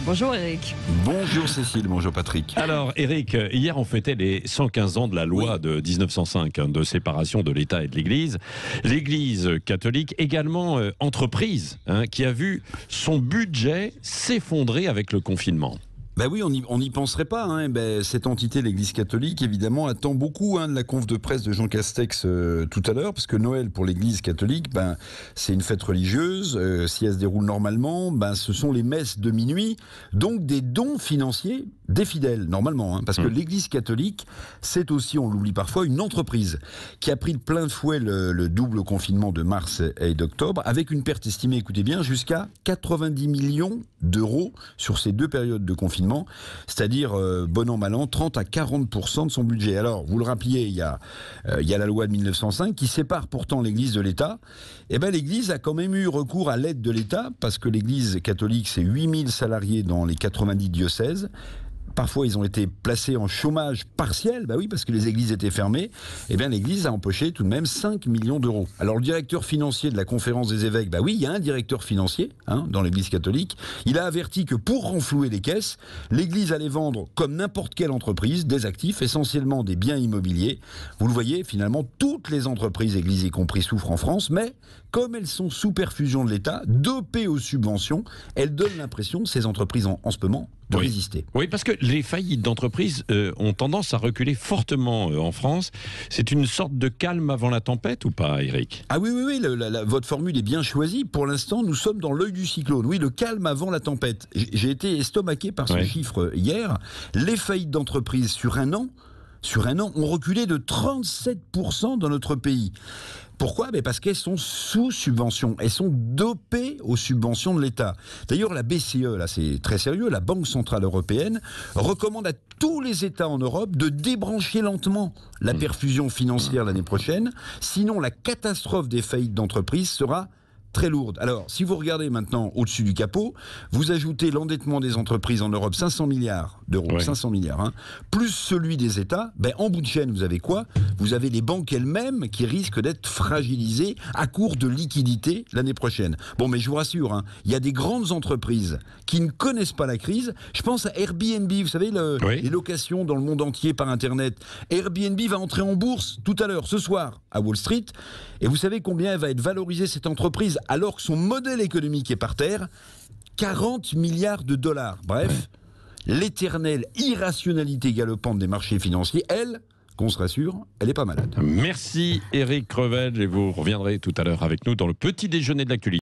Bonjour Eric. Bonjour Cécile, bonjour Patrick. Alors Eric, hier on fêtait les 115 ans de la loi de 1905 de séparation de l'État et de l'Église. L'Église catholique également entreprise qui a vu son budget s'effondrer avec le confinement. Ben oui, on n'y penserait pas. Cette entité, l'Église catholique, évidemment, attend beaucoup de la conf de presse de Jean Castex tout à l'heure, parce que Noël pour l'Église catholique, c'est une fête religieuse. Si elle se déroule normalement, ce sont les messes de minuit, donc des dons financiers des fidèles, normalement. Parce que l'Église catholique, c'est aussi, on l'oublie parfois, une entreprise qui a pris de plein fouet le double confinement de mars et d'octobre, avec une perte estimée, écoutez bien, jusqu'à 90 millions d'euros sur ces deux périodes de confinement. C'est-à-dire, bon an, mal an, 30 à 40% de son budget. Alors, vous le rappeliez, il y a la loi de 1905 qui sépare pourtant l'Église de l'État. Et l'Église a quand même eu recours à l'aide de l'État, parce que l'Église catholique, c'est 8000 salariés dans les 90 diocèses. Parfois, ils ont été placés en chômage partiel, oui, parce que les églises étaient fermées. L'Église a empoché tout de même 5 millions d'euros. Alors, le directeur financier de la conférence des évêques, oui, il y a un directeur financier dans l'Église catholique. Il a averti que pour renflouer les caisses, l'Église allait vendre, comme n'importe quelle entreprise, des actifs, essentiellement des biens immobiliers. Vous le voyez, finalement, toutes les entreprises, églises y compris, souffrent en France, mais comme elles sont sous perfusion de l'État, dopées aux subventions, elles donnent l'impression, ces entreprises en ce moment, de résister. Oui, parce que les faillites d'entreprises ont tendance à reculer fortement en France. C'est une sorte de calme avant la tempête ou pas, Eric ? Ah oui, votre formule est bien choisie. Pour l'instant, nous sommes dans l'œil du cyclone. Oui, le calme avant la tempête. J'ai été estomaqué par ce chiffre hier. Les faillites d'entreprises sur un an ont reculé de 37% dans notre pays. Pourquoi ? Parce qu'elles sont sous subvention. Elles sont dopées aux subventions de l'État. D'ailleurs, la BCE, là c'est très sérieux, la Banque Centrale Européenne, recommande à tous les États en Europe de débrancher lentement la perfusion financière l'année prochaine. Sinon, la catastrophe des faillites d'entreprises sera très lourde. Alors, si vous regardez maintenant au-dessus du capot, vous ajoutez l'endettement des entreprises en Europe, 500 milliards d'euros, 500 milliards, plus celui des États, en bout de chaîne, vous avez quoi ? Vous avez les banques elles-mêmes qui risquent d'être fragilisées à court de liquidités l'année prochaine. Bon, mais je vous rassure, il y a des grandes entreprises qui ne connaissent pas la crise. Je pense à Airbnb, vous savez, les locations dans le monde entier par Internet. Airbnb va entrer en bourse tout à l'heure, ce soir, à Wall Street. Et vous savez combien elle va être valorisée, cette entreprise, alors que son modèle économique est par terre ? 40 milliards de dollars. Bref, l'éternelle irrationalité galopante des marchés financiers, elle, qu'on se rassure, elle n'est pas malade. Merci Eric Revel, et vous reviendrez tout à l'heure avec nous dans le petit déjeuner de l'actualité.